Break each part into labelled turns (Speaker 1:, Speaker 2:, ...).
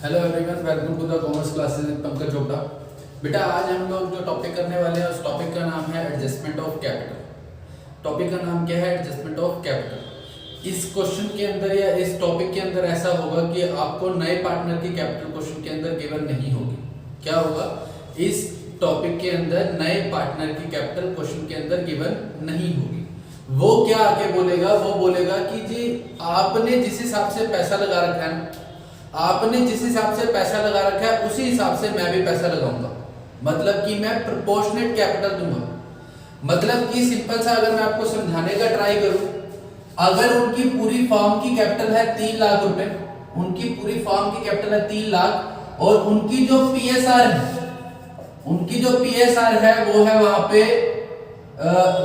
Speaker 1: Hello everyone, welcome to the commerce classes with Pankaj Chopra. बेटा आज हम लोग जो टॉपिक करने वाले हैं उस टॉपिक का नाम है एडजस्टमेंट ऑफ कैपिटल। टॉपिक का नाम क्या है? Adjustment of capital. इस क्वेश्चन के अंदर या इस टॉपिक के अंदर ऐसा होगा कि आपको नए पार्टनर की कैपिटल क्वेश्चन के अंदर गिवन नहीं होगी। क्या होगा? इस टॉपिक के अंदर नए पार्टनर की कैपिटल क्वेश्चन के अंदर गिवन नहीं होगी। वो क्या आके बोलेगा? वो बोलेगा कि जी आपने जिस हिसाब से पैसा लगा रखा है, आपने जिस हिसाब से पैसा लगा रखा है उसी हिसाब से मैं भी पैसा लगाऊंगा। मतलब कि मैं प्रोपोर्शनेट कैपिटल दूंगा। मतलब कि सिंपल सा अगर मैं आपको समझाने का ट्राई करूं, अगर उनकी पूरी फर्म की कैपिटल है 3 लाख रुपए, उनकी पूरी फर्म की कैपिटल है 3 लाख और उनकी जो पीएसआर है, उनकी जो पीएसआर है वो है वहां पे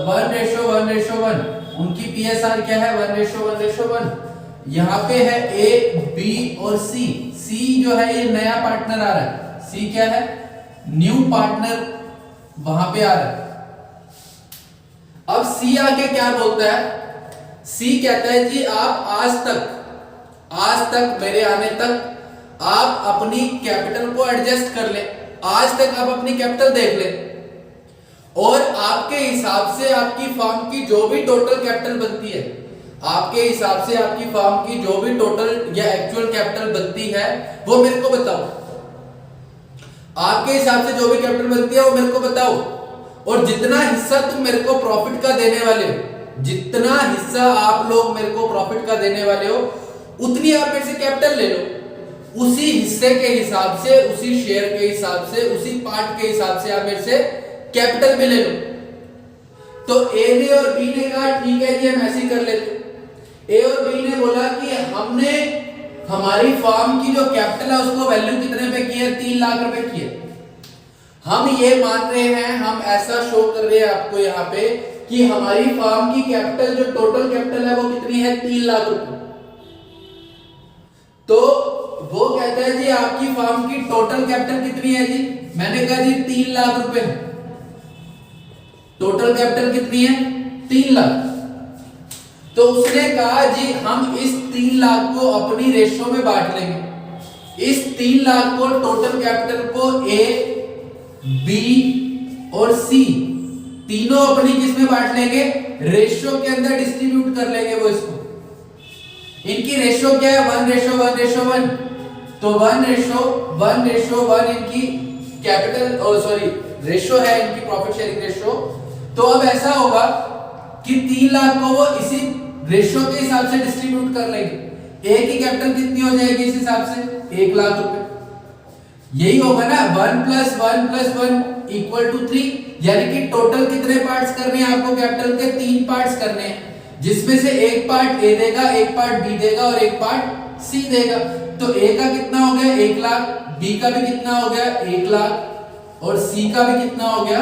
Speaker 1: 1:1:1। उनकी पीएसआर क्या है? 1:1:1। यहाँ पे है ए, बी और सी। सी जो है ये नया पार्टनर आ रहा है। सी क्या है? न्यू पार्टनर वहां पे आ रहा है। अब सी आके क्या बोलता है? सी कहता है जी आप आज तक मेरे आने तक आप अपनी कैपिटल को एडजस्ट कर ले। आज तक आप अपनी कैपिटल देख ले और आपके हिसाब से आपकी फर्म की जो भी टोटल कैपिटल बनती है, आपके हिसाब से आपकी फर्म की जो भी टोटल या एक्चुअल कैपिटल बनती है वो मेरे को बताओ। आपके हिसाब से जो भी कैपिटल बनती है वो मेरे को बताओ और जितना हिस्सा तुम मेरे को प्रॉफिट का देने वाले हो, जितना हिस्सा आप लोग मेरे को प्रॉफिट का देने वाले हो उतनी आप मेरे से कैपिटल ले लो। उसी हिस्से के हिसाब से, उसी शेयर के हिसाब से, उसी पार्ट के हिसाब से आप मेरे से कैपिटल भी ले लो। तो ए ने और बी ने कहा ठीक है जी हम ऐसे ही कर लेते। ए और बी ने बोला कि हमने हमारी फर्म की जो कैपिटल है उसको वैल्यू कितने पे की है? 3 लाख रुपए की है। हम ये मान रहे हैं, हम ऐसा शो कर रहे हैं आपको यहाँ पे कि हमारी फर्म की कैपिटल जो टोटल कैपिटल है वो कितनी है? 3 लाख रुपए। तो वो कहता है जी आपकी फर्म की टोटल कैपिटल कितनी है जी? मैंने कहा जी 3 लाख रुपए। टोटल कैपिटल कितनी है? 3 लाख। तो उसने कहा जी हम इस 3 लाख को अपनी रेशो में बांट लेंगे। इस 3 लाख को टोटल कैपिटल को ए, बी और सी तीनों अपनी किस में बांट लेंगे? रेशो के अंदर डिस्ट्रीब्यूट कर लेंगे वो इसको। इनकी रेशो क्या है? 1:1:1। तो 1:1:1 इनकी कैपिटल रेशो है, इनकी प्रॉफिट शेयरिंग रेशो। तो अब ऐसा होगा कि 3 लाख को वो इसी रेशो के हिसाब से डिस्ट्रीब्यूट कर लेंगे। ए की कैपिटल कितनी हो जाएगी इस हिसाब से? 1 लाख रुपए। यही होगा ना 1 + 1 + 1 = 3। यानी कि टोटल कितने पार्ट्स करने हैं आपको? कैपिटल के 3 पार्ट्स करने हैं, जिसमें से एक पार्ट ए देगा, एक पार्ट बी देगा और एक पार्ट सी देगा। तो ए का कितना हो गया? 1 लाख। बी का भी कितना हो गया? 1 लाख। और सी का भी कितना हो गया?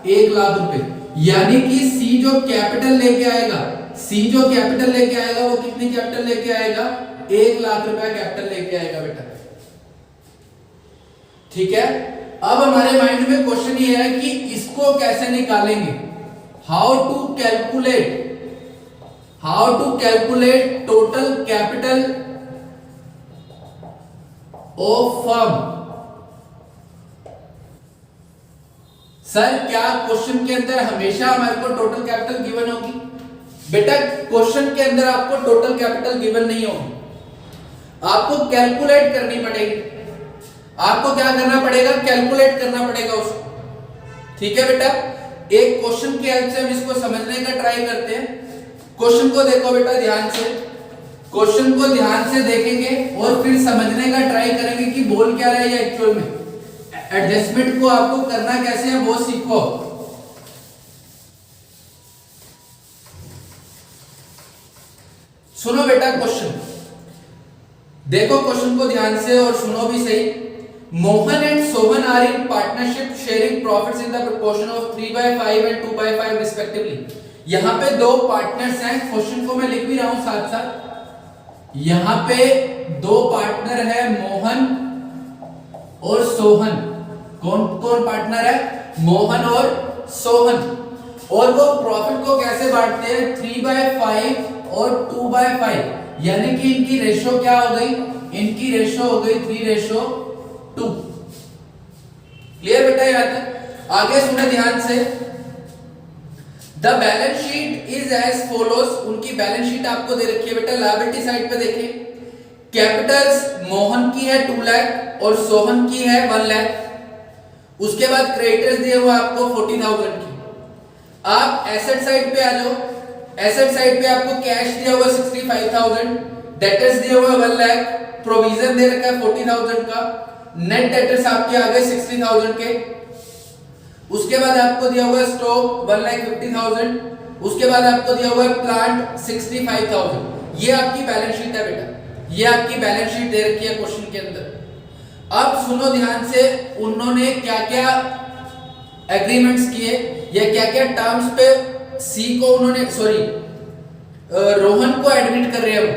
Speaker 1: 1 लाख रुपए। यानी कि सी जो कैपिटल लेके आएगा, सी जो कैपिटल लेके आएगा वो कितनी कैपिटल लेके आएगा? 1 लाख रुपया कैपिटल लेके आएगा बेटा। ठीक है। अब हमारे माइंड में क्वेश्चन ये है कि इसको कैसे निकालेंगे? How to calculate total capital of firm. Sir क्या क्वेश्चन के अंदर हमेशा हमारे को टोटल कैपिटल गिवन होगी? बेटा क्वेश्चन के अंदर आपको टोटल कैपिटल गिवन नहीं होगी, आपको कैलकुलेट करनी पड़ेगी। आपको क्या करना पड़ेगा? कैलकुलेट करना पड़ेगा उसको। ठीक है बेटा, एक क्वेश्चन की हेल्प से हम इसको समझने का ट्राई करते हैं। क्वेश्चन को देखो बेटा ध्यान से, क्वेश्चन को ध्यान से देखेंगे और फिर समझने का ट्राई करेंगे कि बोल क्या रहा है एक्चुअल में। एडजस्टमेंट को आपको करना कैसे है वो सीखो। सुनो बेटा क्वेश्चन, देखो क्वेश्चन को ध्यान से और सुनो भी सही। Mohan and Sohan are in partnership sharing profits in the proportion of 3/5 and 2/5 respectively. यहां पे दो पार्टनर्स हैं, क्वेश्चन को मैं लिख भी रहा हूं साथ साथ। यहां पे 2 पार्टनर है, मोहन और सोहन। कौन कौन पार्टनर है? मोहन और सोहन। और वो प्रॉफिट को कैसे बांटते हैं? 3/5 और 2/5। यानी कि इनकी रेशो क्या हो गई, इनकी रेशो हो गई 3:2। क्लियर बेटा यहां तक? आगे सुने ध्यान से। The balance sheet is as follows, उनकी बैलेंस शीट आपको दे रखी है बेटा। लायबिलिटी साइड पे देखिए, कैपिटल्स मोहन की है 2 लाख और सोहन की है 1 लाख। उसके बाद क्रेडिटर्स दिए हुए आपको 40,000 की। आप एसेट साइड पे आ जाओ। एसेट साइड पे आपको कैश दिया हुआ 65,000, डेटर्स दिए हुए 1 लाख, प्रोविजन दे रखा है 40,000 का, नेट डेटर्स आपके आ गए 60,000 के। उसके बाद आपको दिया हुआ है स्टॉक 1,50,000, उसके बाद आपको दिया हुआ है प्लांट 65,000। ये आपकी बैलेंस शीट है बेटा, ये आपकी बैलेंस शीट दे रखी है क्वेश्चन के अंदर। अब सुनो ध्यान से, उन्होंने क्या क्या एग्रीमेंट्स किए या क्या क्या टर्म्स पे सी को उन्होंने रोहन को एडमिट कर रहे हैं वो।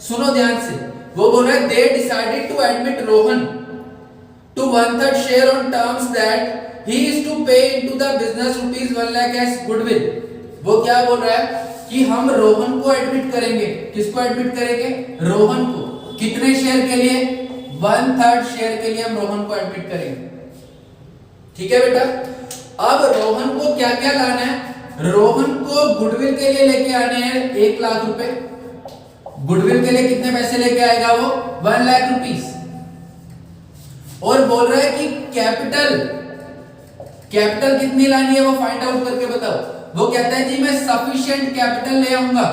Speaker 1: सुनो ध्यान से, वो बोल रहे हैं they decided to admit Rohan to 1/3 share on terms that he is to pay into the business rupees 1 lakh as goodwill। वो क्या बोल रहा है कि हम रोहन को एडमिट करेंगे। किसको एडमिट करेंगे? रोहन को। कितने शेयर के लिए? 1/3 शेयर के लिए हम रोहन को एडमिट करेंगे। ठीक है बेटा? अब रोहन को क्या क्या लाना है? रोहन को गुडविल के लिए लेके आने हैं 1 लाख रुपए। गुडविल के लिए कितने पैसे लेके आएगा वो? 1 लाख रुपीस। और बोल रहा है कि कैपिटल कितनी लानी है वो फाइंड आउट करके बताओ। वो कहता है जी मैं सफिशिएंट कैपिटल ले आऊंगा।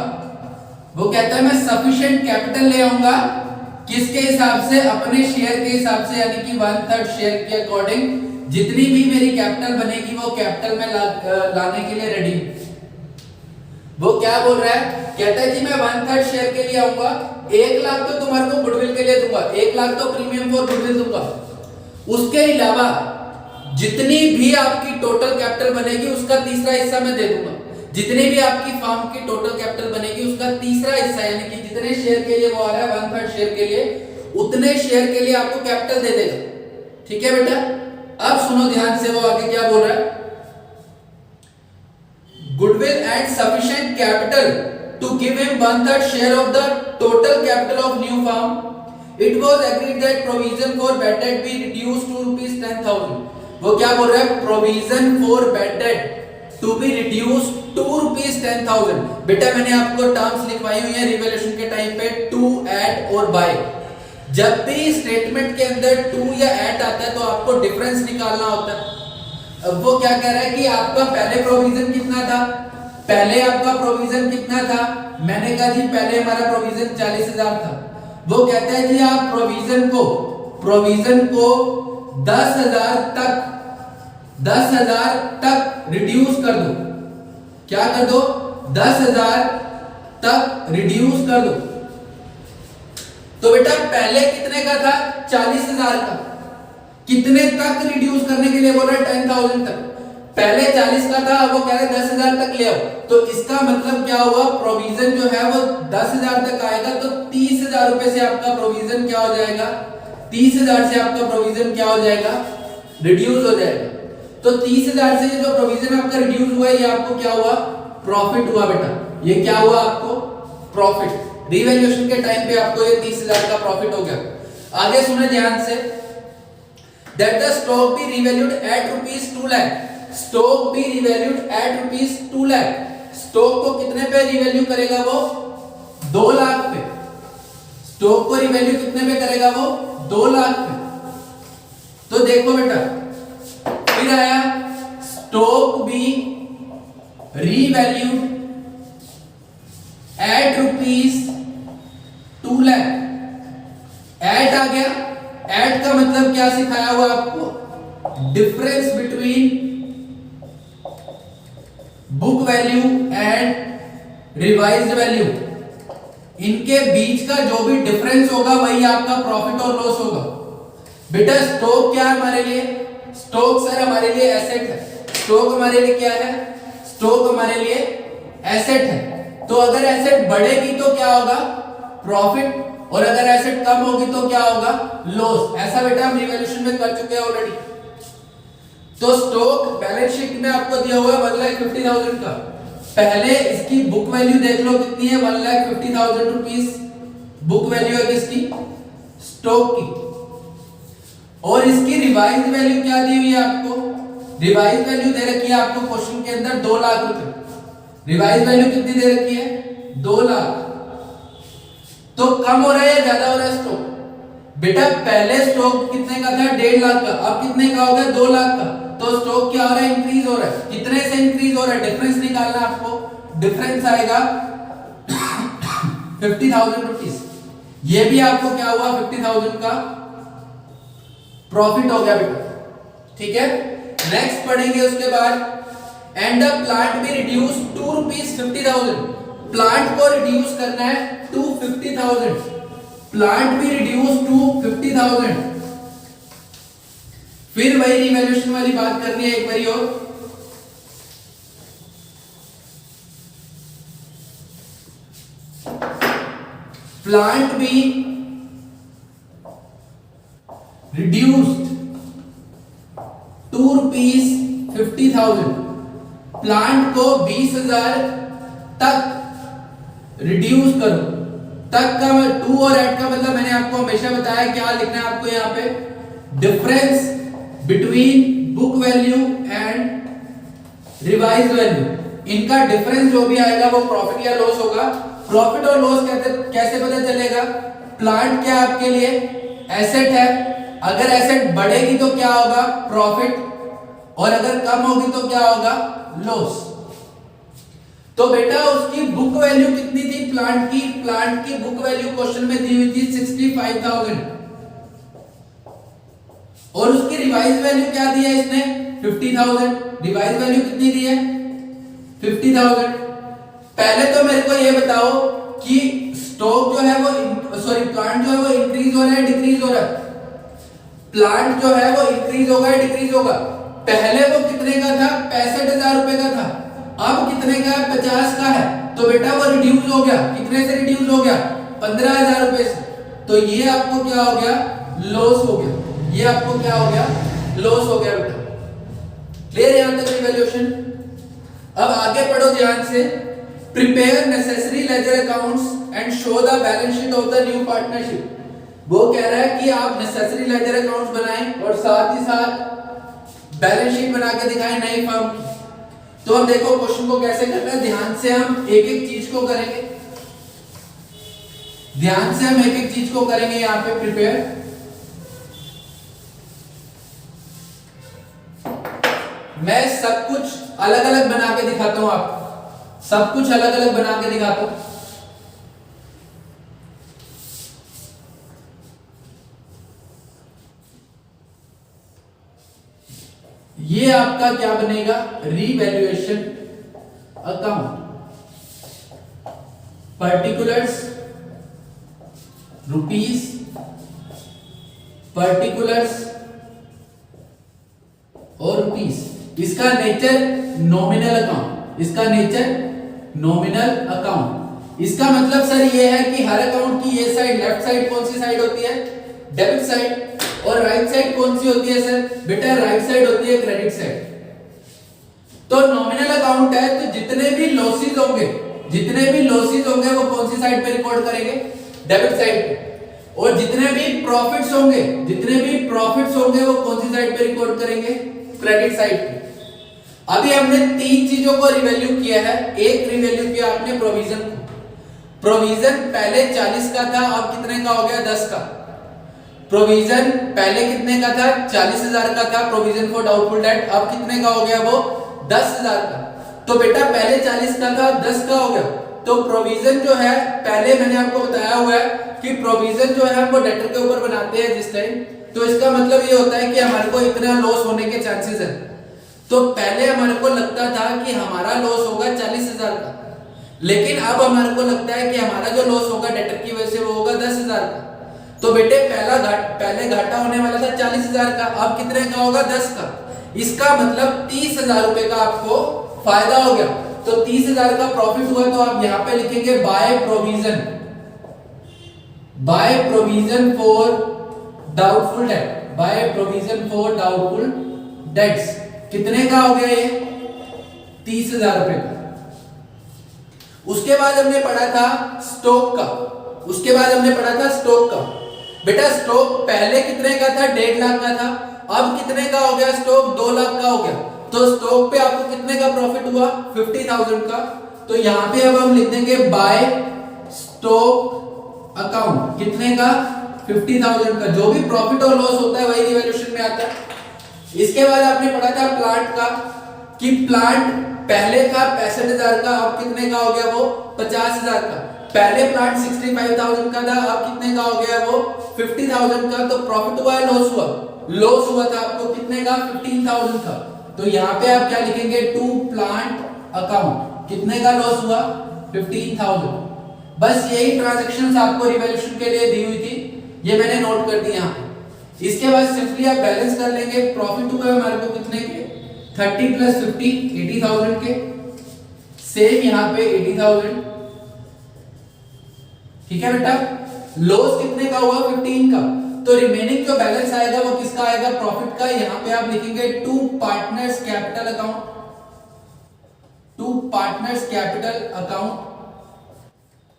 Speaker 1: वो कहता है मैं सफिशिएंट कैपिटल ले आऊंगा। किसके हिसाब से? अपने शेयर के हिसाब से, यानी कि 1/3 शेयर के अकॉर्डिंग जितनी भी मेरी कैपिटल बनेगी वो कैपिटल में लाने के लिए रेडी हूं। वो क्या बोल रहा है? कहता है जी मैं 1/3 शेयर के लिए आऊंगा। 1 लाख तो तुम्हारे को गुडविल के लिए दूंगा, 1 लाख तो प्रीमियम फॉर गुडविल दूंगा। उसके अलावा जितनी भी आपकी टोटल कैपिटल बनेगी उसका तीसरा हिस्सा मैं दे दूंगा। जितनी भी आपकी फर्म की टोटल कैपिटल बनेगी उसका तीसरा हिस्सा, यानी कि जितने शेयर के लिए वो आ रहा है 1/3 शेयर के लिए, उतने शेयर के लिए आपको कैपिटल दे देगा। ठीक है बेटा? अब सुनो ध्यान से, वो आगे क्या बोल रहा है? Goodwill and sufficient capital to give him 1/3 share of the total capital of new firm. It was agreed that provision for bad debt be reduced to rupees 10,000। वो क्या बोल रहा है? Provision for bad debt to be reduced to rupees 10,000। बेटा मैंने आपको terms लिखवाई हुई है रिवैल्यूएशन के टाइम पे, टू, एट और बाय। जब भी स्टेटमेंट के अंदर टू या एट आता है तो आपको डिफरेंस निकालना होता है। अब वो क्या कह रहा है कि आपका पहले प्रोविजन कितना था? पहले आपका प्रोविजन कितना था? मैंने कहा जी पहले हमारा प्रोविजन 40,000 था। वो कहता है जी आप प्रोविजन को 10,000 तक रिड्यूस कर दो। क्या कर दो? 10,000 तक रिड्यूस कर दो। तो बेटा पहले कितने का था? 40,000 का। कितने तक रिड्यूस करने के लिए बोल रहे? 10,000 तक। पहले 40 का था, अब वो कह रहे 10,000 तक ले आओ। तो इसका मतलब क्या हुआ? प्रोविजन जो है वो 10,000 तक आएगा, तो 30,000 रुपए से आपका प्रोविजन क्या हो जाएगा? 30,000 से आपका प्रोविजन क्या हो जाएगा? रिड्यूस हो जाएगा। तो 30,000 से जो प्रोविजन आपका रिड्यूस हुआ है, ये आपको क्या हुआ? प्रॉफिट हुआ बेटा। ये क्या हुआ आपको? प्रॉफिट। रिवैल्यूएशन के टाइम पे आपको ये 30,000 का प्रॉफिट हो गया। आगे सुने ध्यान से, that the stock be revalued at rupees 2 lakh. Stock be revalued at rupees 2 lakh. Stock को कितने पे रिवैल्यू करेगा वो? 2 लाख पे। स्टॉक को रिवैल्यू कितने पे करेगा वो? 2 लाख पे। तो देखो बेटा, फिर आया stock be revalued at rupees 2 lakh. At आ गया। एट का मतलब क्या सिखाया हुआ आपको? Difference between book value and revised value. इनके बीच का जो भी डिफरेंस होगा वही आपका प्रॉफिट और लॉस होगा। बेटा स्टॉक क्या है हमारे लिए? स्टॉक सर हमारे लिए एसेट है। स्टॉक हमारे लिए क्या है? स्टॉक हमारे लिए एसेट है। तो अगर एसेट बढ़ेगी तो क्या होगा? प्रॉफिट, और अगर एसेट कम होगी तो क्या होगा? लॉस। ऐसा बेटा हम रिवैल्यूएशन में कर चुके हैं ऑलरेडी। तो स्टॉक बैलेंस शीट में आपको दिया हुआ है 1,50,000 का। पहले इसकी बुक वैल्यू देख लो कितनी है? 1,50,000 रुपीस बुक वैल्यू है किसकी, स्टॉक की। और इसकी रिवाइज वैल्यू क्या दी हुई है आपको, रिवाइज वैल्यू दे रखी है आपको क्वेश्चन के अंदर 2 लाख रुपए। रिवाइज वैल्यू कितनी दे रखी है, 2 लाख। तो कम हो रहा है या ज्यादा हो रहा है स्टॉक, बेटा पहले स्टॉक कितने का था, 1.5 लाख का, अब कितने का हो गया, 2 लाख का। तो स्टॉक क्या हो रहा है, इंक्रीज हो रहा है। कितने से इंक्रीज हो रहा है, डिफरेंस निकालना आपको। डिफरेंस आएगा 50,000 रुपीज। ये भी आपको क्या हुआ, 50,000 का प्रॉफिट हो गया बेटा, ठीक है। नेक्स्ट पढ़ेंगे उसके बाद, and the plant be reduce to rupees 50,000। Plant को रिड्यूस करना है to 50,000, plant be reduce to 50,000। फिर वही रिवैल्यूएशन वाली बात करनी है एक बारी और। Plant be reduced to rupees 50,000। Plant को 20,000 तक रिड्यूस करो। तक का 2 और एट का मतलब मैंने आपको हमेशा बताया क्या लिखना है आपको यहाँ पे, difference between book value and revise value. इनका डिफरेंस जो भी आएगा वो प्रॉफिट या लॉस होगा। प्रॉफिट और लॉस कैसे पता चलेगा, प्लांट क्या आपके लिए एसेट है, अगर एसेट बढ़ेगी तो क्या होगा, प्रॉफिट, और अगर कम होगी तो क्या होगा, लॉस। तो बेटा उसकी बुक वैल्यू कितनी थी प्लांट की, प्लांट की बुक वैल्यू क्वेश्चन में दी हुई थी 65,000, और उसकी रिवाइज वैल्यू क्या दी है इसने, 50,000। रिवाइज वैल्यू कितनी दी है, 50,000। पहले तो मेरे को ये बताओ कि स्टॉक जो है वो प्लांट जो है वो इंक्रीज हो रहा है, डिक्रीज हो रहा है। प्लांट जो है वो इंक्रीज होगा या डिक्रीज होगा। पहले वो कितने का था, 65,000 रुपए का था, अब कितने का है, 50 का है। तो बेटा वो रिड्यूस हो गया, कितने से रिड्यूस हो गया, 15,000 रुपए से। तो ये आपको क्या हो गया, लॉस हो गया। ये आपको क्या हो गया, लॉस हो गया बेटा। क्लियर यहां तक रिवैल्यूएशन। अब आगे पढ़ो ध्यान से। Prepare necessary ledger accounts and show the balance sheet of the new partnership. वो कह रहा है कि आप नेसेसरी लेजर अकाउंट्स बनाएं और साथ ही साथ बैलेंस शीट बना के दिखाएं नई फर्म की। तो अब देखो क्वेश्चन को कैसे करना है, ध्यान से हम एक एक चीज को करेंगे, ध्यान से हम एक एक चीज को करेंगे यहां पे प्रिपेयर। मैं सब कुछ अलग अलग बना के दिखाता हूं आपको, सब कुछ अलग अलग बना के दिखाता हूं। ये आपका क्या बनेगा, revaluation account. Particulars rupees, particulars और रुपीस। इसका नेचर नॉमिनल अकाउंट, इसका नेचर नॉमिनल अकाउंट। इसका मतलब सर ये है कि हर अकाउंट की ये साइड, लेफ्ट साइड कौन सी साइड होती है, डेबिट साइड, और राइट साइड कौन सी होती है सर, बेटा राइट साइड होती है क्रेडिट साइड। तो नॉमिनल अकाउंट है तो जितने भी लॉसेस होंगे, जितने भी लॉसेस होंगे वो कौन सी साइड पे रिकॉर्ड करेंगे, डेबिट साइड पे। और जितने भी प्रॉफिट्स होंगे, जितने भी प्रॉफिट्स होंगे वो कौन सी साइड पे रिकॉर्ड करेंगे, क्रेडिट साइड पे। अभी हमने 3 चीजों को रिवैल्यू किया है। एक रिवैल्यू किया आपने प्रोविजन को। प्रोविजन पहले 40 का था, अब कितने का हो गया, 10 का। प्रोविजन पहले कितने का था, 40,000 का था प्रोविजन फॉर डाउटफुल डेट, अब कितने का हो गया वो, 10,000 का। तो बेटा पहले 40 का था, 10 का हो गया। तो प्रोविजन जो है, पहले मैंने आपको बताया हुआ है कि प्रोविजन जो है हमको डेटर के ऊपर बनाते हैं जिस टाइम, तो इसका मतलब ये होता है कि हमारे को इतना लॉस होने के चांसेस है। तो पहले हमारे को लगता था कि हमारा लॉस होगा 40,000 का, लेकिन अब हमारे को लगता है कि हमारा जो लॉस होगा डेटर की वजह से वो होगा 10,000 का। तो बेटे पहले घाटा होने वाला था 40,000 का, अब कितने का होगा, 10 का। इसका मतलब 30,000 रुपए का आपको फायदा हो गया। तो 30,000 का प्रॉफिट हुआ, तो आप यहां पे लिखेंगे by provision, by provision for doubtful debt, by provision for doubtful debts. कितने का हो गया ये, 30,000 रुपए का। उसके बाद हमने पढ़ा था स्टॉक का। उसके बाद हमने पढ़ा था स्टॉक का। बेटा स्टॉक पहले कितने का था? 1.5 लाख का था। अब कितने का हो गया स्टॉक? 2 लाख का हो गया। तो स्टॉक पे आपको कितने का प्रॉफिट हुआ? 50,000 का। तो यहाँ पे अब हम लिख देंगे बाय स्टॉक अकाउंट, कितने का? 50,000 का। जो भी प्रॉफिट और लॉस होता है वही रिवैल्यूएशन में आता है। इसके बाद आपने पढ़ा था प्लांट का, कि प्लांट पहले था 65,000 का, अब कितने का हो गया? वो 50,000 का। पहले प्लांट 65,000 का था, अब कितने का हो गया? वो 50,000 का। तो प्रॉफिट हुआ है लॉस हुआ? लॉस हुआ था आपको कितने का? 15,000 का। तो यहाँ पे आप क्या लिखेंगे? टू प्लांट अकाउंट, कितने का लॉस हुआ? 15,000। बस यही ट्रांजैक्शंस आपको रिवैल्यूएशन के लिए दी हुई थी, ये मैंने नोट कर दी यहाँ पे। इसके बाद सिंपली आप बैलेंस कर लेंगे। प्रॉफिट हुआ हमारे को कितने के? 30 प्लस 50 80,000 के। सेम यहाँ पे 80,000। ठीक है बेटा। लॉस कितने का हुआ? 15 का। तो रिमेनिंग जो बैलेंस आएगा वो किसका आएगा? प्रॉफिट का। यहाँ पे आप लिखेंगे to partners capital account, to partners capital account.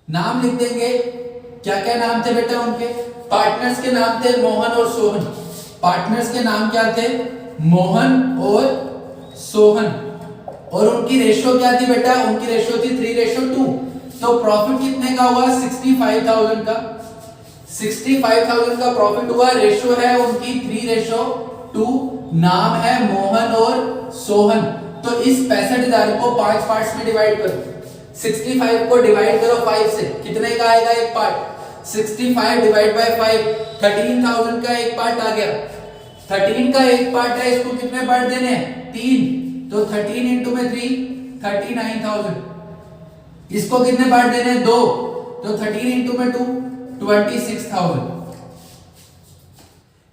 Speaker 1: नाम लिख देंगे। क्या क्या नाम थे बेटा उनके? पार्टनर्स के नाम थे मोहन और सोहन। पार्टनर्स के नाम क्या थे? मोहन और सोहन। और उनकी रेशियो क्या थी बेटा? उनकी रेशियो थी 3:2। तो प्रॉफिट कितने का हुआ? 65,000 का। 65,000 का प्रॉफिट हुआ। रेशियो है उनकी 3:2। नाम है मोहन और सोहन। तो इस 65,000 को 5 पार्ट्स में डिवाइड करो। 65 को डिवाइड करो 5 से, कितने का आएगा एक पार्ट? 65 डिवाइड बाय 5, 13,000 का एक पार्ट आ गया। 13 का एक पार्ट है, इसको कितने पार्ट देने हैं? 3। तो 13 इंटू में 3 39,000। इसको कितने पार्ट देने हैं? 2। तो 13 इंटू में 2 26,000।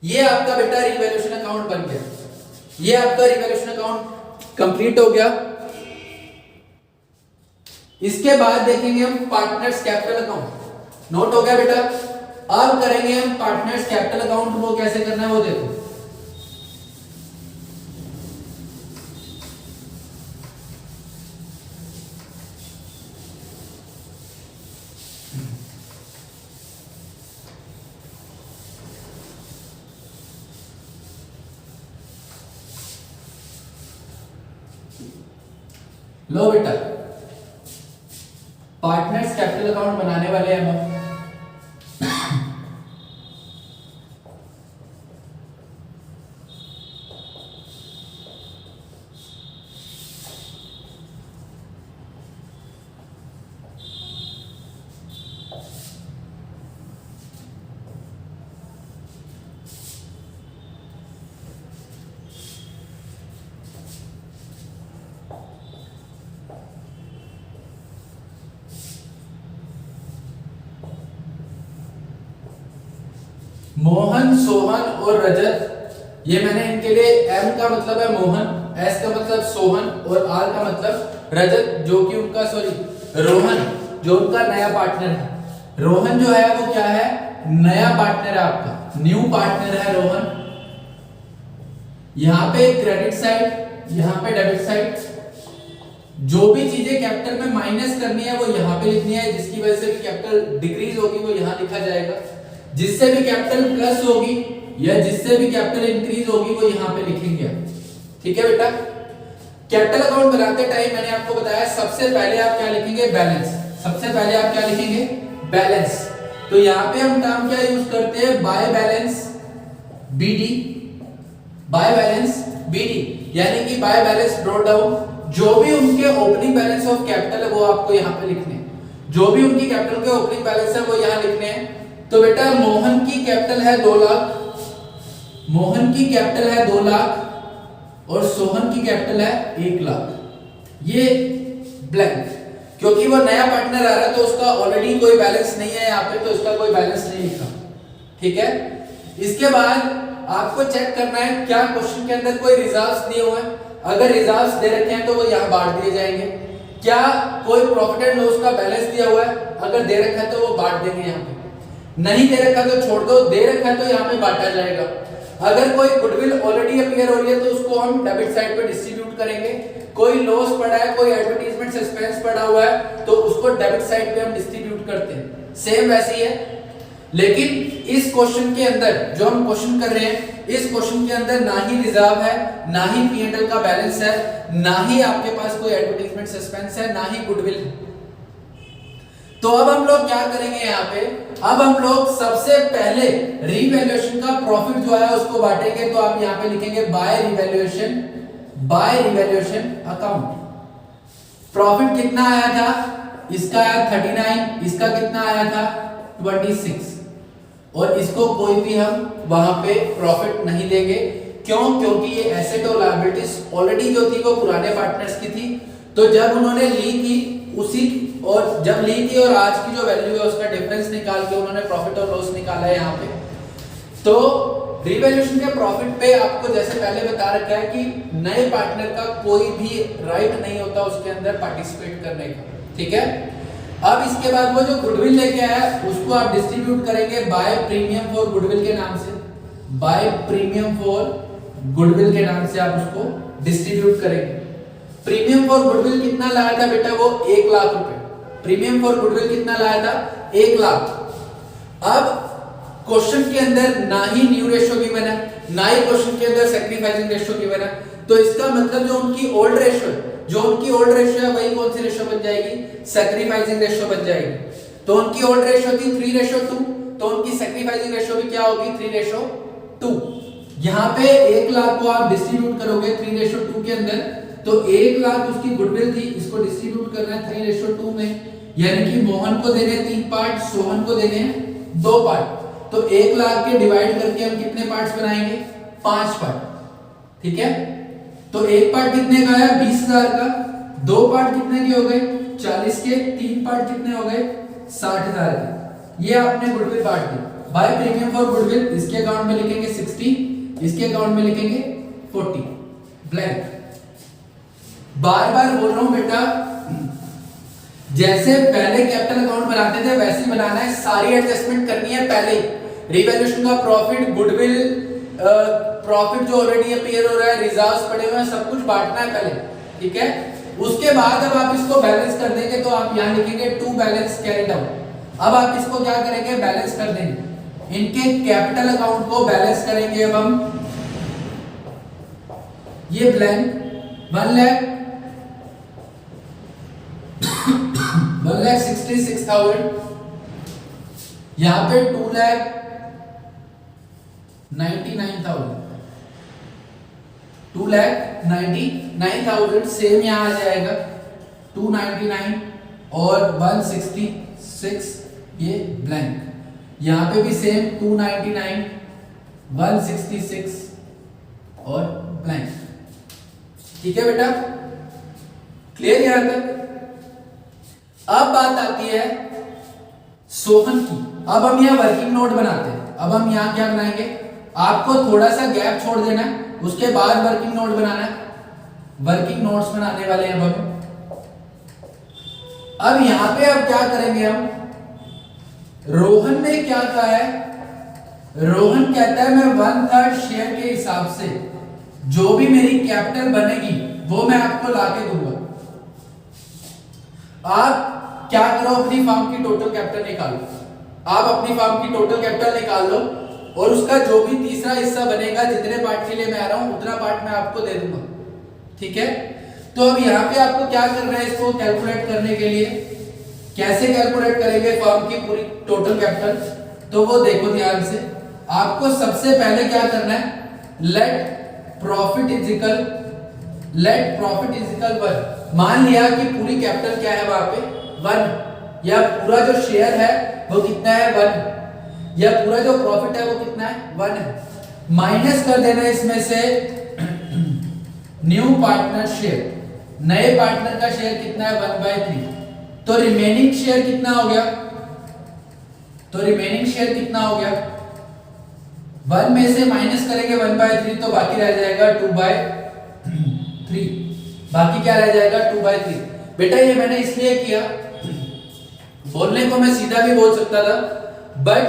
Speaker 1: ये आपका बेटा रिवैल्यूएशन अकाउंट बन गया। ये आपका रिवैल्यूएशन अकाउंट कंप्लीट हो गया। इसके बाद देखेंगे हम पार्टनर्स कैपिटल अकाउंट। नोट हो गया बेटा। अब करेंगे हम पार्टनर्स कैपिटल अकाउंट। वो कैसे करना है वो देखो। लो बेटा, पार्टनर्स कैपिटल अकाउंट बनाने वाले हैं हम। मोहन, सोहन और रजत, ये मैंने इनके लिए एम का मतलब है मोहन, एस का मतलब सोहन और आर का मतलब रजत, जो कि उनका रोहन, जो उनका नया पार्टनर है। रोहन जो है वो क्या है? नया पार्टनर है आपका, न्यू पार्टनर है रोहन। यहां पे क्रेडिट साइड, यहां पे डेबिट साइड। जो भी चीजें कैपिटल में माइनस करनी है वो यहां पे लिखनी है। जिसकी वजह से कैपिटल डिक्रीज होगी वो यहां लिखा जाएगा। जिससे भी कैपिटल प्लस होगी या जिससे भी कैपिटल इंक्रीज होगी वो यहां पे लिखेंगे। ठीक है बेटा। कैपिटल अकाउंट बनाते टाइम मैंने आपको बताया सबसे पहले आप क्या लिखेंगे? बैलेंस। सबसे पहले आप क्या लिखेंगे? बैलेंस। तो यहां पे हम टर्म क्या यूज करते हैं? By balance BD, by balance BD, यानी कि बाय बैलेंस ड्रॉ डाउन। जो भी उनके ओपनिंग बैलेंस ऑफ कैपिटल है वो आपको यहां पे लिखने हैं। जो भी उनकी कैपिटल के ओपनिंग बैलेंस है वो यहां लिखने हैं। तो बेटा मोहन की कैपिटल है 2 लाख, मोहन की कैपिटल है 2 लाख और सोहन की कैपिटल है 1 लाख। ये ब्लैंक, क्योंकि वो नया पार्टनर आ रहा है तो उसका ऑलरेडी कोई बैलेंस नहीं है यहाँ पे, तो इसका कोई बैलेंस नहीं लिखा। ठीक है। इसके बाद आपको चेक करना है क्या क्वेश्चन के अंदर कोई रिजर्व्स दिए हुए हैं। अगर रिजर्व्स दे रखे हैं तो वो यहाँ बांट दिए जाएंगे। क्या कोई प्रॉफिट एंड लॉस का बैलेंस दिया हुआ है? अगर दे रखा है तो वो बांट देंगे यहाँ पे। नहीं दे रखा तो छोड़ दो, दे रखा है तो यहाँ पे बांटा जाएगा। अगर कोई गुडविल ऑलरेडी अपीयर हो रही है तो उसको हम डेबिट साइड पे डिस्ट्रीब्यूट करेंगे। कोई लॉस पड़ा है, कोई एडवर्टाइजमेंट सस्पेंस पड़ा हुआ है तो उसको डेबिट साइड पे हम डिस्ट्रीब्यूट करते हैं। सेम वैसी है। लेकिन इस क्वेश्चन के अंदर जो हम क्वेश्चन कर रहे हैं, इस क्वेश्चन के अंदर ना ही रिजर्व है, ना ही P&L का बैलेंस है, ना ही आपके पास कोई एडवर्टाइजमेंट सस्पेंस है, ना ही गुडविल है। तो अब हम लोग क्या करेंगे यहाँ पे, अब हम लोग सबसे पहले रीवैल्यूएशन का प्रॉफिट जो है उसको बांटेंगे। तो आप यहाँ पे लिखेंगे बाय रिवैल्यूएशन अकाउंट। प्रॉफिट कितना आया था, इसका आया 39, इसका कितना आया था 26, और इसको कोई भी हम वहां पे प्रॉफिट नहीं देंगे। क्यों? क्योंकि ये एसेट और लायबिलिटीज ऑलरेडी जो थी वो पुराने पार्टनर्स की थी। तो जब उन्होंने ली थी उसी, और जब ली थी और आज की जो वैल्यू है उसका डिफरेंस निकाल के उन्होंने प्रॉफिट और लॉस निकाला है यहाँ पे। तो रिवैल्यूएशन के प्रॉफिट पे आपको जैसे पहले बता रखा है कि नए पार्टनर का कोई भी राइट नहीं होता उसके अंदर पार्टिसिपेट करने का, ठीक है। अब इसके बाद वो जो गुडविल लेके आया उसको आप डिस्ट्रीब्यूट करेंगे बाय प्रीमियम फॉर गुडविल के नाम से, बाय प्रीमियम फॉर गुडविल के नाम से आप उसको डिस्ट्रीब्यूट करेंगे। प्रीमियम फॉर गुडविल कितना लाया था बेटा, वो 1 लाख रुपए। प्रीमियम फॉर गुडविल कितना लाया था, 1 लाख। अब क्वेश्चन के अंदर ना ही न्यू रेशियो गिवन है, ना ही क्वेश्चन के अंदर सैक्रिफाइसिंग रेशियो गिवन है। तो इसका मतलब जो उनकी ओल्ड रेशियो है, जो उनकी ओल्ड रेशियो है वही कौन सी रेशियो बन जाएगी, सैक्रिफाइसिंग रेशियो बन जाएगी। तो उनकी ओल्ड रेशियो थी 3:2, तो उनकी सैक्रिफाइसिंग रेशियो भी क्या होगी 3:2। यहाँ पे 1 लाख को आप डिस्ट्रीब्यूट करोगे 3:2 के अंदर, तो 1 लाख उसकी गुडविल थी, इसको डिस्ट्रीब्यूट करना है 3:2 में, यानी कि मोहन को देने 3 पार्ट, सोहन को देने 2 पार्ट। तो 1 लाख के डिवाइड करके हम कितने पार्ट्स बनाएंगे, 5 पार्ट, ठीक है। तो 1 पार्ट कितने का है 20,000 का, 2 पार्ट कितने के हो गए 40 के, 3 पार्ट कितने हो गए 60,000 के। ये आपने गुडविल बांट दी बाय प्रीमियम फॉर गुडविल। इसके अकाउंट में लिखेंगे 60, इसके अकाउंट में लिखेंगे 40, ब्लैंक। बार बार बोल रहा हूं बेटा, जैसे पहले कैपिटल अकाउंट बनाते थे वैसे ही बनाना है, सारी एडजस्टमेंट करनी है पहले। रिवैल्यूएशन का प्रॉफिट, गुडविल, प्रॉफिट जो ऑलरेडी अपीयर हो रहा है, रिजर्व्स पड़े हुए हैं, सब कुछ बांटना है पहले, ठीक है। उसके बाद अब आप इसको बैलेंस कर देंगे, तो आप यहां लिखेंगे टू बैलेंस कैरिड आउट। अब आप इसको क्या करेंगे, बैलेंस कर देंगे, इनके कैपिटल अकाउंट को बैलेंस करेंगे। अब हम ये ब्लैंक 1,66,000, यहां पे 2,99,000, 2,99,000 सेम यहां आ जाएगा 299 और 166, ये ब्लैंक। यहां पे भी सेम 299, 166 और ब्लैंक, ठीक है बेटा, क्लियर यहां तक। अब बात आती है सोहन की। अब हम यहाँ वर्किंग नोट बनाते हैं। अब हम यहाँ क्या बनाएंगे, आपको थोड़ा सा गैप छोड़ देना है, उसके बाद वर्किंग नोट बनाना है। वर्किंग नोट्स बनाने वाले हैं अब यहाँ पे अब क्या करेंगे हम, रोहन ने क्या कहा है, रोहन कहता है मैं 1/3 शेयर के हिसाब से जो भी मेरी कैपिटल बनेगी वो मैं आपको लाके दूंगा। आप क्या करो, अपनी फर्म की टोटल कैपिटल निकालो, आप अपनी फर्म की टोटल कैपिटल निकाल लो, और उसका जो भी तीसरा हिस्सा बनेगा, जितने पार्ट के लिए मैं आ रहा हूं उतना पार्ट मैं आपको दे दूंगा, ठीक है। तो अब यहाँ पे आपको क्या करना है, इसको कैलकुलेट करने के लिए कैसे कैलकुलेट करेंगे फर्म की पूरी टोटल कैपिटल, तो वो देखो ध्यान से। आपको सबसे पहले क्या करना है, लेट प्रॉफिट इज इक्वल 1। मान लिया कि पूरी कैपिटल क्या है वहां पे 1, या पूरा जो शेयर है वो कितना है 1, या पूरा जो प्रॉफिट है वो कितना है 1 है। माइनस कर देना इसमें से न्यू पार्टनर शेयर, नए पार्टनर का शेयर कितना है 1/3। तो रिमेनिंग शेयर कितना हो गया, तो रिमेनिंग शेयर कितना हो गया, 1 में से माइनस करेंगे 1/3, तो बाकी रह जाएगा 2/3। बाकी क्या रह जाएगा 2/3। बेटा ये मैंने इसलिए किया, बोलने को मैं सीधा भी बोल सकता था, बट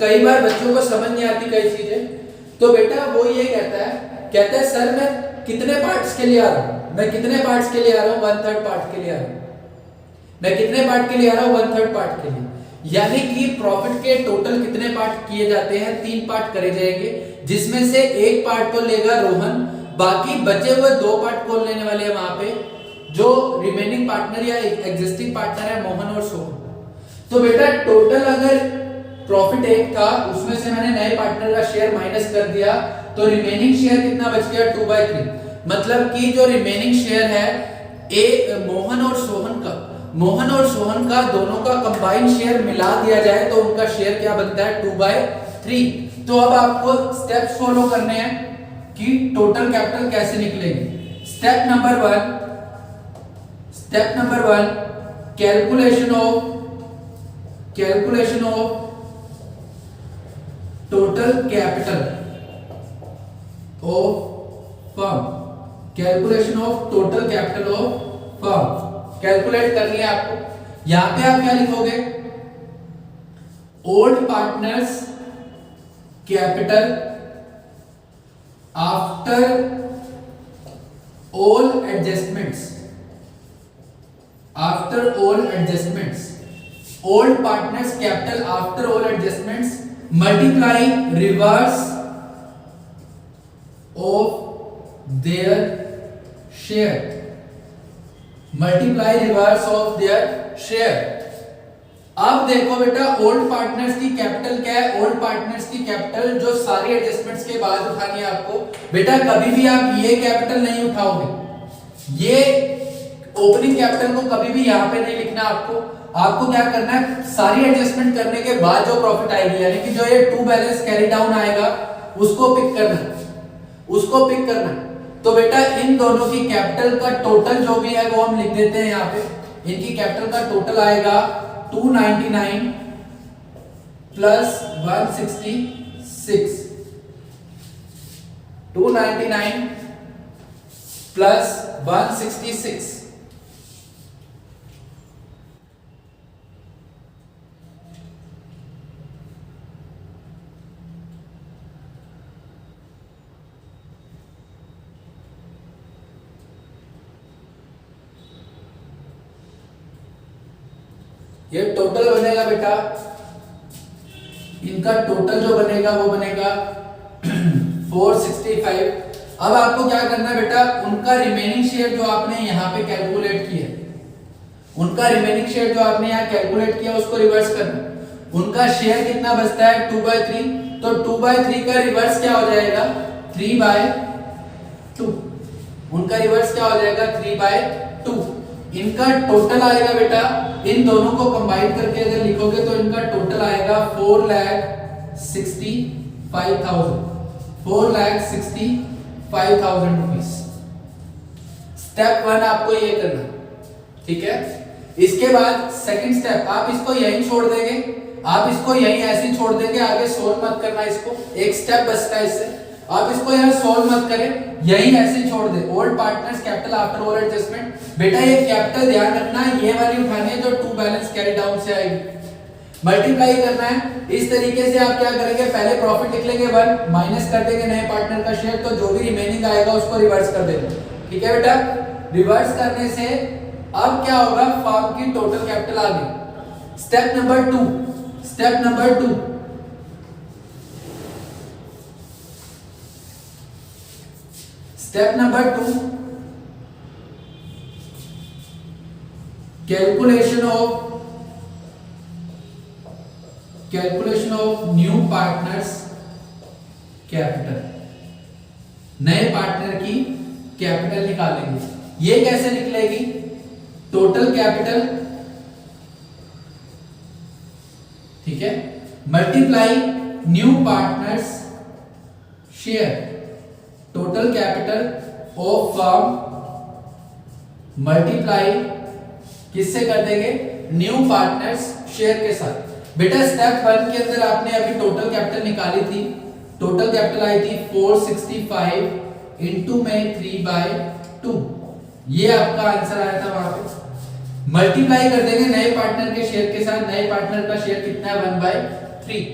Speaker 1: कई बार बच्चों को समझ नहीं आती कई चीजें। तो बेटा वो ये कहता है सर मैं कितने पार्ट्स के लिए आ रहा हूं, मैं कितने पार्ट्स के लिए आ रहा हूं, 1/3 पार्ट के लिए आ रहा हूं, मैं कितने पार्ट के लिए आ रहा हूं, 1/3 पार्ट के लिए। यानी कि प्रॉफिट के टोटल कितने पार्ट किए जाते हैं, 3 पार्ट करे जाएंगे, जिसमें से एक पार्ट तो लेगा रोहन, बाकी बचे हुए 2 पार्ट कौन लेने वाले हैं वहां पे, जो रिमेनिंग पार्टनर या एग्जिस्टिंग पार्टनर है मोहन और सोहन। तो बेटा टोटल अगर प्रॉफिट 1 था, उसमें से मैंने नए पार्टनर का शेयर माइनस कर दिया, तो रिमेनिंग शेयर कितना बच गया, 2/3। मतलब कि जो रिमेनिंग शेयर है मोहन और सोहन का दोनों का कंबाइंड शेयर मिला दिया जाए तो उनका शेयर क्या बनता है, 2/3। तो अब आपको स्टेप्स फॉलो करने हैं कि टोटल कैपिटल कैसे निकलेगी। Step number 1 calculation of total capital of firm, calculation of total capital of firm calculate कर लिया आपको। यहां पे आप क्या लिखोगे, old partners capital after all adjustments, old partners capital after all adjustments multiply reverse of their share, multiply reverse of their share. अब देखो बेटा ओल्ड पार्टनर्स की कैपिटल क्या है, ओल्ड पार्टनर्स की कैपिटल जो सारी एडजस्टमेंट्स के बाद उठानी है आपको, बेटा कभी भी आप ये कैपिटल नहीं उठाओगे, ये ओपनिंग कैपिटल को कभी भी यहां पे नहीं लिखना आपको क्या करना है, सारी एडजस्टमेंट करने के बाद जो प्रॉफिट आएगी, यानी कि जो ये टू बैलेंस कैरी डाउन आएगा उसको पिक करना। तो बेटा इन दोनों की कैपिटल का टोटल जो भी है वो हम लिख देते हैं यहाँ पे, इनकी कैपिटल का टोटल आएगा 299 प्लस 166, 299 प्लस 166। ये टोटल बनेगा बेटा, इनका टोटल जो बनेगा वो बनेगा 465। अब आपको क्या करना है बेटा, उनका रिमेनिंग शेयर जो आपने यहाँ पे कैलकुलेट किया, उनका रिमेनिंग शेयर जो आपने यहाँ कैलकुलेट किया उसको रिवर्स करना। उनका शेयर कितना बचता है, 2/3, तो 2/3 का रिवर्स क्या हो जाएगा, 3/2। उनका रिवर्स क्या हो जाएगा, 3/2। इनका टोटल आएगा बेटा, इन दोनों को कंबाइन करके अगर लिखोगे तो इनका टोटल आएगा 4,65,000 रुपीस। स्टेप 1 आपको ये करना, ठीक है। इसके बाद सेकंड स्टेप, आप इसको यहीं छोड़ देंगे, आप इसको यहीं ऐसे ही छोड़ देंगे, आगे सोल्व मत करना इसको, एक स्टेप बचता है इससे, आप इसको यहाँ सोल्व मत करें, यहीं ऐसे छोड़ दे। Old partners capital after all adjustment, बेटा ये कैपिटल ध्यान रखना, ये वाली उठानी है जो टू बैलेंस कैरी डाउन से आएगी, मल्टीप्लाई करना है। इस तरीके से आप क्या करेंगे, पहले प्रॉफिट लिख लेंगे 1, माइनस कर देंगे नए पार्टनर का शेयर, तो जो भी रिमेनिंग आएगा उसको रिवर्स कर देंगे, ठीक है बेटा। रिवर्स करने से अब क्या होगा, फर्म की टोटल कैपिटल आ गई। Step number 2, step number 2, step number 2, calculation of new partners capital, नए पार्टनर की कैपिटल निकालेंगे। ये कैसे निकलेगी, टोटल कैपिटल, ठीक है, multiply new partners share, total capital of firm multiply किससे कर देंगे, न्यू पार्टनर्स शेयर के साथ। बेटा स्टेप 1 के अंदर आपने अभी टोटल कैपिटल निकाली थी, टोटल कैपिटल आई थी 465 इंटू में 3/2, ये आपका आंसर आया था वहां पे। मल्टीप्लाई कर देंगे नए पार्टनर के शेयर के साथ, नए पार्टनर का शेयर कितना है 1/3,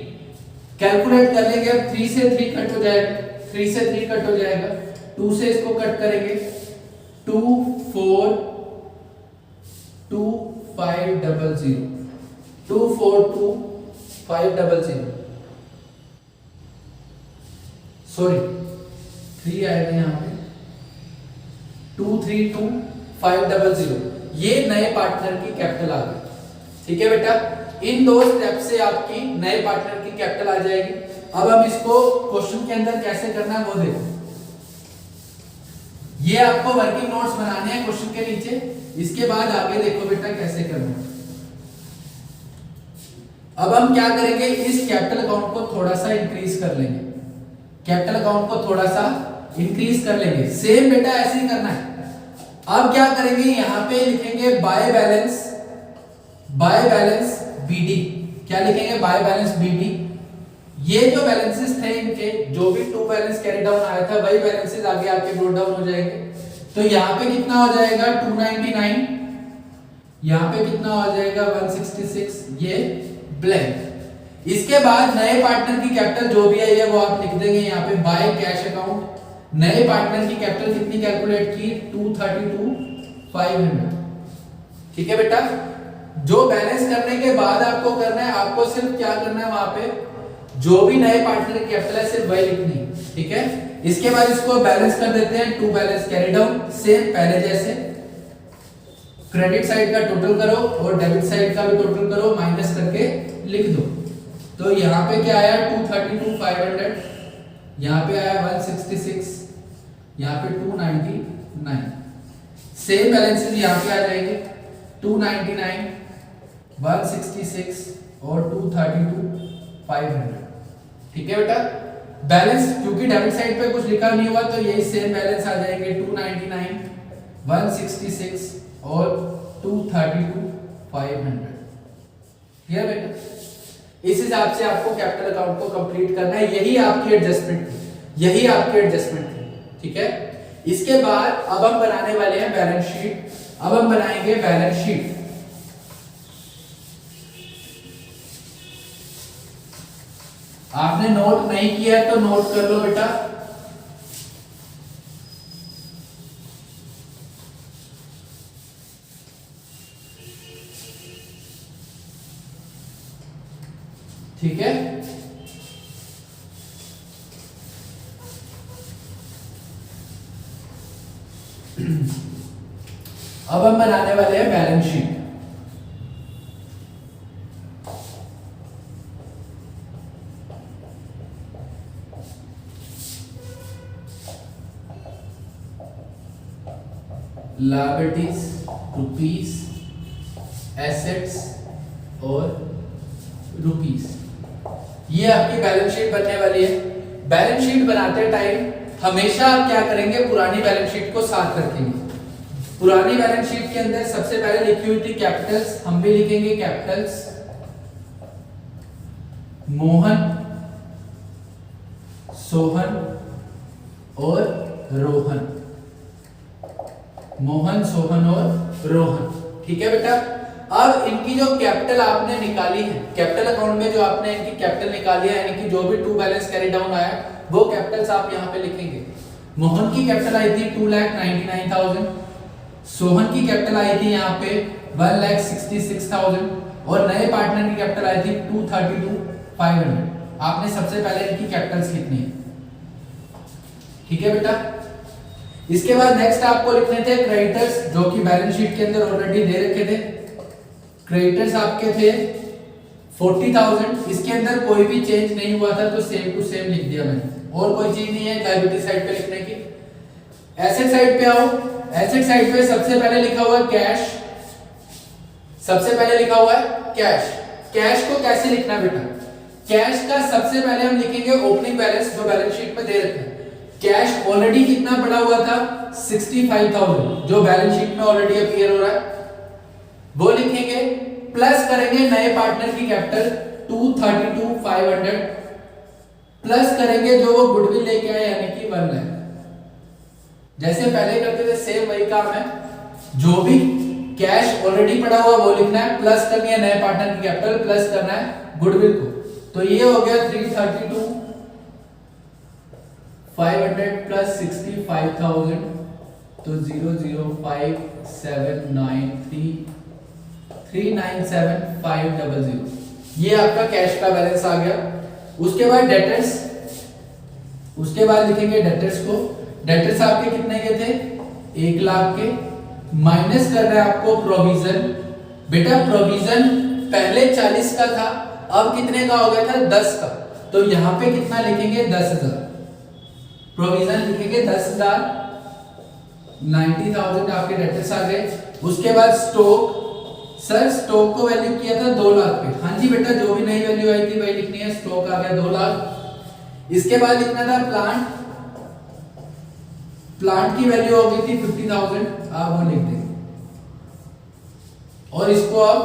Speaker 1: कैलकुलेट कर लेंगे। अब 3 से 3 कट हो जाएगा, 3 से 3 कट हो जाएगा, 2 से इसको कट करेंगे, 2 4 2 5 0 0, 242500, सॉरी 3 आएगा यहाँ पे 232500, ये नए पार्टनर की कैपिटल आ गई। ठीक है बेटा, इन दो स्टेप से आपकी नए पार्टनर की कैपिटल आ जाएगी। अब हम इसको क्वेश्चन के अंदर कैसे करना है वो देखो। ये आपको वर्किंग नोट्स बनाने हैं क्वेश्चन के नीचे, इसके बाद आगे देखो बेटा कैसे करना है। अब हम क्या करेंगे, इस कैपिटल अकाउंट को थोड़ा सा इंक्रीज कर लेंगे, कैपिटल अकाउंट को थोड़ा सा इंक्रीज कर लेंगे। सेम बेटा ऐसे ही करना है। अब क्या करेंगे, यहां पे लिखेंगे बाय बैलेंस बीडी। क्या लिखेंगे, बाय बैलेंस बीडी। ये जो बैलेंसेस थे इनके, जो भी टू बैलेंस कैरी डाउन आया था वही बैलेंसेस आगे आके ब्रोट डाउन हो जाएंगे। तो यहाँ पे कितना हो जाएगा 299, यहाँ पे कितना हो जाएगा 166, ये ब्लैंक। इसके बाद नए पार्टनर की कैपिटल जो भी आई है वो आप लिख देंगे यहाँ पे बाय कैश अकाउंट। नए पार्टनर की कैपिटल कितनी कैलकुलेट की, 232,500। ठीक है बेटा, जो बैलेंस करने के बाद आपको करना है, आपको सिर्फ क्या करना है, वहां पे जो भी नए पार्टनर की कैपिटल है सिर्फ वही लिखनी है। ठीक है, इसके बाद इसको बैलेंस कर देते हैं, to balance carry down, same पहले जैसे क्रेडिट साइड का टोटल करो और डेबिट साइड का भी टोटल करो, माइनस करके लिख दो। तो यहाँ पे क्या आया 232,500, यहाँ पे आया 166, यहाँ पे 299। सेम बैलेंसेस यहाँ पे आ जाएंगे 299, 166 और 232,500। ठीक है बेटा, बैलेंस क्योंकि डेबिट साइड पे कुछ लिखा नहीं हुआ तो यही सेम बैलेंस आ जाएंगे 299, 166 और 232,500। ठीक है बेटा, इस हिसाब से आपको कैपिटल अकाउंट को कंप्लीट करना है। यही आपकी एडजस्टमेंट थी। ठीक है, इसके बाद अब हम बनाने वाले हैं बैलेंस शीट। अब हम बनाएंगे बैलेंस शीट। आपने नोट नहीं किया तो नोट कर लो बेटा। ठीक है, अब हम बनाने वाले हैं balance sheet. Liabilities, rupees, assets और रुपीस, ये आपकी बैलेंस शीट बनने वाली है। बैलेंस शीट बनाते टाइम हमेशा आप क्या करेंगे, पुरानी बैलेंस शीट को साथ रखेंगे। पुरानी बैलेंस शीट के अंदर सबसे पहले लिखी हुई थी कैपिटल्स, हम भी लिखेंगे कैपिटल्स। मोहन, सोहन और रोहन। मोहन, सोहन और रोहन। ठीक है बेटा, अब इनकी जो कैपिटल आपने निकाली है, कैपिटल अकाउंट में जो आपने इनकी कैपिटल निकाली है, यानी कि जो भी टू बैलेंस कैरी डाउन आया वो कैपिटल्स आप यहां पे लिखेंगे। मोहन की कैपिटल आई थी 2,99,000, सोहन की कैपिटल आई थी यहाँ पे 1,66,000 और नए पार्टनर की कैपिटल आई थी 232,500। आपने सबसे पहले इनकी कैपिटल्स लिखनी है। ठीक है बेटा, इसके बाद नेक्स्ट आपको लिखने थे क्रेडिटर्स, जो कि बैलेंस शीट के अंदर ऑलरेडी दे रखे थे। क्रेडिटर्स आपके थे 40,000, इसके अंदर कोई भी चेंज नहीं हुआ था तो सेम टू सेम लिख दिया मैंने, और कोई चीज नहीं है लायबिलिटी साइड पे लिखने की। एसेट साइड पे आओ, एसेट साइड पे सबसे पहले लिखा हुआ है कैश। सबसे पहले लिखा हुआ है कैश। कैश को कैसे लिखना बेटा, कैश का सबसे पहले हम लिखेंगे ओपनिंग बैलेंस, जो बैलेंस शीट में दे रखे हैं। कैश ऑलरेडी कितना पड़ा हुआ था 65,000, जो बैलेंस शीट में ऑलरेडी अपीयर हो रहा है, वो लिखेंगे। प्लस करेंगे नए पार्टनर की कैपिटल 232,500, प्लस करेंगे जो वो गुडविल लेके आए यानी कि 1 लाख। जैसे पहले करते थे सेम वही काम है, जो भी कैश ऑलरेडी पड़ा हुआ वो लिखना है, प्लस करनी है नए पार्टनर की कैपिटल, प्लस करना है गुडविल को। तो ये हो गया 332,500 प्लस 65,000, तो 005,793 397,500। ये आपका कैश का बैलेंस आ गया। उसके बाद डेटर्स, उसके बाद लिखेंगे डेटर्स को। डेटर्स आपके कितने के थे? 1 लाख के। माइनस कर रहे हैं आपको प्रोविजन। बेटा प्रोविजन पहले 40 का था, अब कितने का हो गया था? 10 का। तो यहां पे कितना लिखेंगे? 10,000। प्रोविजन लिखेंगे 10,000, 90,000 आपके डेटर्स आ गए। उसके बाद स्टॉक, सर स्टॉक को वैल्यू किया था 2 लाख पे। हाँ जी बेटा, जो भी नई वैल्यू आई थी वही लिखनी है। स्टॉक आ गया 2 लाख। इसके बाद लिखना था प्लांट, प्लांट की वैल्यू हो गई थी 50,000, आप वो लिख देंगे। और इसको आप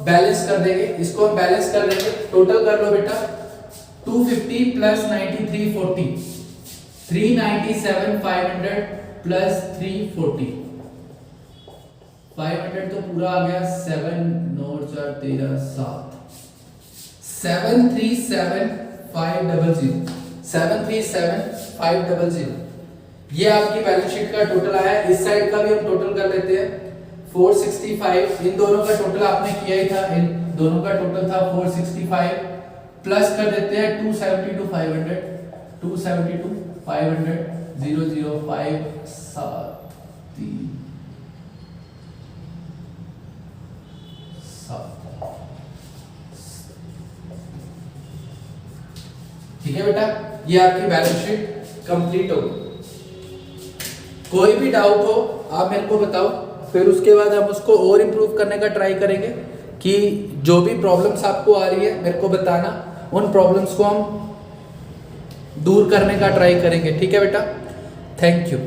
Speaker 1: बैलेंस कर देंगे, इसको हम बैलेंस कर देंगे। टोटल कर लो बेटा, 250 प्लस 93 40, 397,500 प्लस 340, 500 तो पूरा आ गया। 7 9 4 13 7, 737,500, 737,500। ये आपकी बैलेंस शीट का टोटल आया। इस साइड का भी हम टोटल कर लेते हैं। 465, इन दोनों का टोटल आपने किया ही था, इन दोनों का टोटल था 465, प्लस कर देते हैं 272,500, 272,500, 005 7 3 7। ठीक है बेटा, ये आपकी बैलेंस शीट कंप्लीट हो गई। कोई भी डाउट हो आप मेरे को बताओ, फिर उसके बाद हम उसको और इम्प्रूव करने का ट्राई करेंगे। कि जो भी प्रॉब्लम्स आपको आ रही है मेरे को बताना, उन प्रॉब्लम्स को हम दूर करने का ट्राई करेंगे। ठीक है बेटा, थैंक यू।